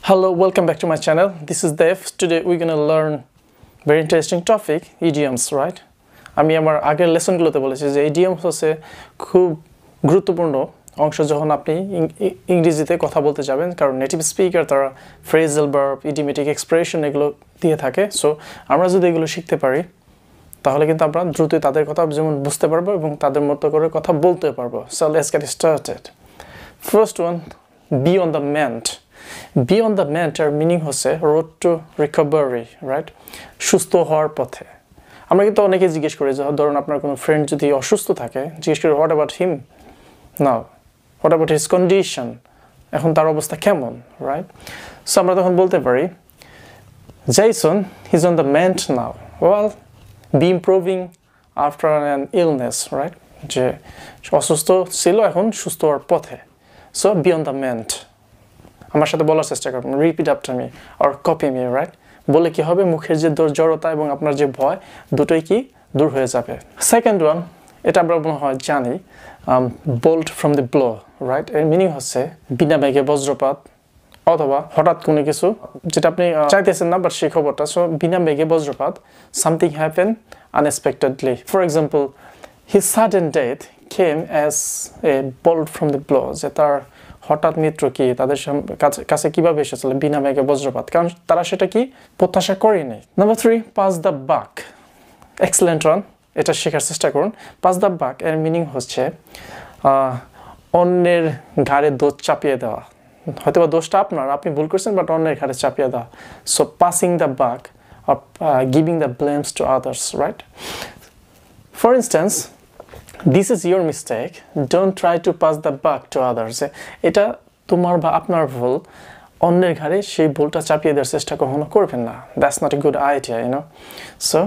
Hello, welcome back to my channel. This is Dev. Today we're gonna learn very interesting topic, idioms, right? আমি আমার আগের লেসনগুলোতে বলেছি যে idioms হচ্ছে খুব গুরুত্বপূর্ণ অংশ যখন আপনি ইংরেজিতে কথা বলতে যাবেন, কারণ নেটিভ স্পিকার তারা ফ্রেজাল ভার্ব, idiomatic expression এগুলো দিয়ে থাকে। সো আমরা যদি এগুলো শিখতে পারি তাহলে কিন্তু আমরা দ্রুতই তাদের কথা যেমন বুঝতে পারবো এবং তাদের মতো করে কথা বলতে পারবো। So let's get started. First one, be on the mend. Be on the mend এর মিনিং হচ্ছে road to recovery, right? সুস্থ হওয়ার পথে। আমরা কিন্তু অনেকে জিজ্ঞেস করি যে ধরুন আপনার কোনো ফ্রেন্ড যদি অসুস্থ থাকে, জিজ্ঞেস করি what about him? Now, what about his condition? এখন তার অবস্থা কেমন, right? So আমরা তখন বলতে পারি Jason, he's on the mend now. Well, be improving after an illness, right? যে অসুস্থ ছিল এখন সুস্থ হওয়ার পথে। So be on the mend. আমার সাথে বলার চেষ্টা করবেন, repeat after me or copy me, right? বলে কি হবে, মুখের যে জড়তা এবং আপনার যে ভয় দুটোই কি দূর হয়ে যাবে। সেকেন্ড ওয়ান, এটা আমরা মনে হয় জানি, bolt from the blow, right? এর মিনিং হচ্ছে বিনা বেগে বজ্রপাত অথবা হঠাৎ কোনো কিছু যেটা আপনি চাইতেছেন না বাট সেই খবরটা। সো বিনা বেগে বজ্রপাত, something happen unexpectedly. For example, his sudden death came as a bolt from the blow, যে তার হঠাৎ মৃত্যু কি তাদের কাছে কিভাবে এসেছিল, বিনা মেঘে বজ্রপাত, কারণ তারা সেটা কি প্রত্যাশা করেনি। নাম্বার 3, পাস দ্য বাক। এক্সেলেন্ট ওয়ান, এটা শেখার চেষ্টা করুন। পাস দ্য বাক এর মিনিং হচ্ছে অন্যের ঘাড়ে দোষ চাপিয়ে দেওয়া। হয়তো বা দোষটা আপনার, আপনি ভুল করছেন বাট অন্যের ঘাড়ে চাপিয়ে দেওয়া। সো পাসিং দ্য বাক or giving the blames to others, right? For instance, this is your mistake, don't try to pass the buck to others. এটা তোমার বা আপনার ভুল, অন্যের ঘাড়ে সেই ভুলটা চাপিয়ে দেওয়ার চেষ্টা কখনো করবেন না। That's not a good idea, you know. So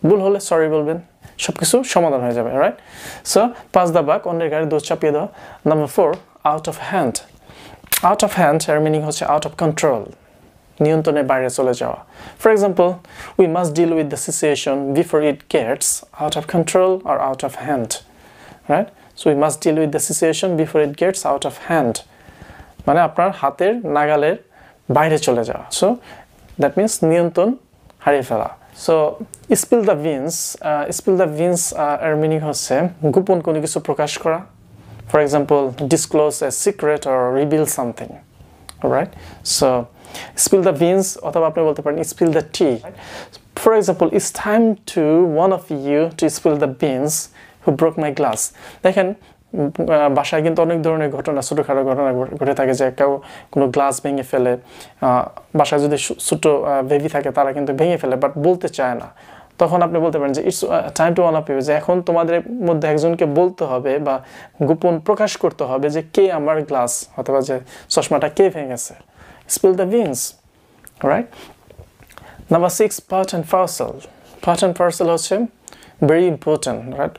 ভুল হলে সরি বলবেন, সবকিছু সমাধান হয়ে যাবে, right? So pass the buck, অন্যের ঘাড়ে দোষ চাপিয়ে দেওয়া। Number 4, out of hand. Out of hand এর মিনিং হচ্ছে out of control, নিয়ন্ত্রণের বাইরে চলে যাওয়া। For example, we must deal with the situation before it gets out of control or out of hand. Right? So we must deal with the situation before it gets out of hand. মানে আপনার হাতের নাগালের বাইরে চলে যাওয়া। So that means নিয়ন্ত্রণ হারিয়ে ফেলা। So spill the beans. Spill the beans এর মিনিং হচ্ছে গোপন কোনো কিছু প্রকাশ করা। For example, disclose a secret or reveal something. Alright? So spill the beans অথবা আপনি বলতে পারেন spill the tea. For example, it's time to one of you to spill the beans who broke my glass. দেখেন বাসায় কিন্তু অনেক ধরনের ঘটনা, ছোটোখাটো ঘটনা ঘটে থাকে, যে কেউ কোনো গ্লাস ভেঙে ফেলে। বাসায় যদি ছোট বেবি থাকে তারা কিন্তু ভেঙে ফেলে বাট বলতে চায় না। তখন আপনি বলতে পারেন যে it's time to one of you, যে এখন তোমাদের মধ্যে একজনকে বলতে হবে বা গোপন প্রকাশ করতে হবে যে কে আমার গ্লাস অথবা যে চশমাটা কে ভেঙেছে। Spill the beans, right? Number 6, part and parcel. Part and parcel হচ্ছে ভেরি ইম্পর্ট্যান্ট, রাইট?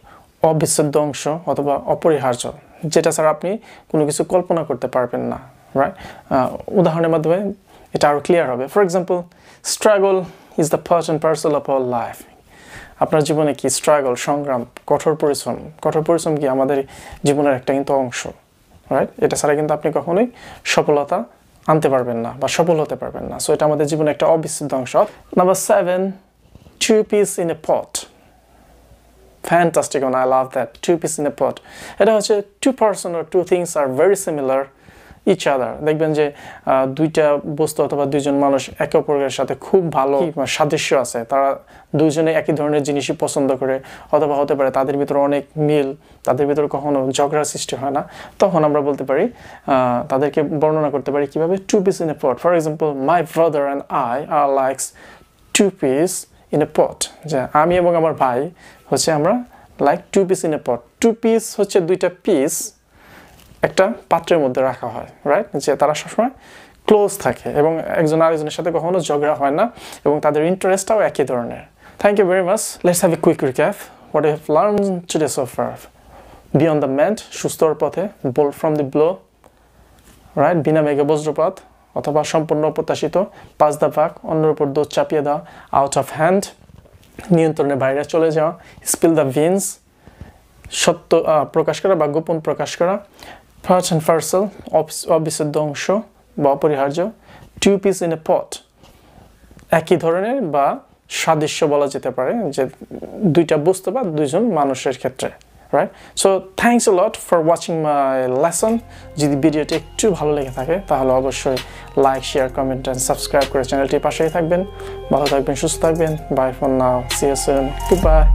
অবিচ্ছেদ্য অংশ অথবা অপরিহার্য, যেটা ছাড়া আপনি কোনো কিছু কল্পনা করতে পারবেন না, রাইট? উদাহরণের মাধ্যমে এটা আরও ক্লিয়ার হবে। For example, struggle is the part and parcel of our life. আপনার জীবনে কি স্ট্রাগল, সংগ্রাম, কঠোর পরিশ্রম কি আমাদের জীবনের একটা কিন্তু অংশ, রাইট? এটা ছাড়া কিন্তু আপনি কখনোই সফলতা আনতে পারবেন না বা সফল হতে পারবেন না। সো এটা আমাদের জীবনে একটা অবিচ্ছেদ্য অংশ। Number 7, 2 peas in a pot. Fantastic one, I love that. 2 peas in a pot. এটা হচ্ছে 2 person or 2 things are very similar each other. দেখবেন যে দুইটা বস্তু অথবা দুইজন মানুষ একে অপরের সাথে খুব ভালো সাদৃশ্য আছে, তারা দুইজনে একই ধরনের জিনিসই পছন্দ করে, অথবা হতে পারে তাদের ভিতরে অনেক মিল, তাদের ভিতরে কখনো ঝগড়ার সৃষ্টি হয় না। তখন আমরা বলতে পারি, তাদেরকে বর্ণনা করতে পারি কিভাবে, 2 peas in a pot. For example, my brother and I are like 2 peas in a pot. যে আমি এবং আমার ভাই হচ্ছে আমরা like 2 piece in a pot. 2 piece হচ্ছে দুইটা পিস একটা পাত্রের মধ্যে রাখা হয়, রাইট? যে তারা সবসময় ক্লোজ থাকে এবং একজন আরেকজনের সাথে কখনো ঝগড়া হয় না এবং তাদের ইন্টারেস্টটাও একই ধরনের। Thank you very much. Let's have a quick recap what you have learned today so far. Be on the mend, সুস্থর পথে। Bolt from the blow, right? বিনা মেঘে বজ্রপাত অথবা সম্পূর্ণ অপ্রত্যাশিত। পাস দ্য বাক, অন্যের উপর দোষ চাপিয়ে দেওয়া। আউট অফ হ্যান্ড, নিয়ন্ত্রণের বাইরে চলে যাওয়া। স্পিল দ্য বিনস, সত্য প্রকাশ করা বা গোপন প্রকাশ করা। পার্ট অ্যান্ড পার্সেল, অবিচ্ছেদ্য অংশ বা অপরিহার্য। two peas in a pot একই ধরনের বা সাদৃশ্য বলা যেতে পারে যে দুইটা বস্তু বা দুইজন মানুষের ক্ষেত্রে right so thanks a lot for watching my lesson যদি ভিডিওটি একটু ভালো লেগে থাকে তাহলে অবশ্যই like share comment and subscribe করে চ্যানেলটির পাশেই থাকবেন ভালো থাকবেন সুস্থ থাকবেন bye for now see you soon goodbye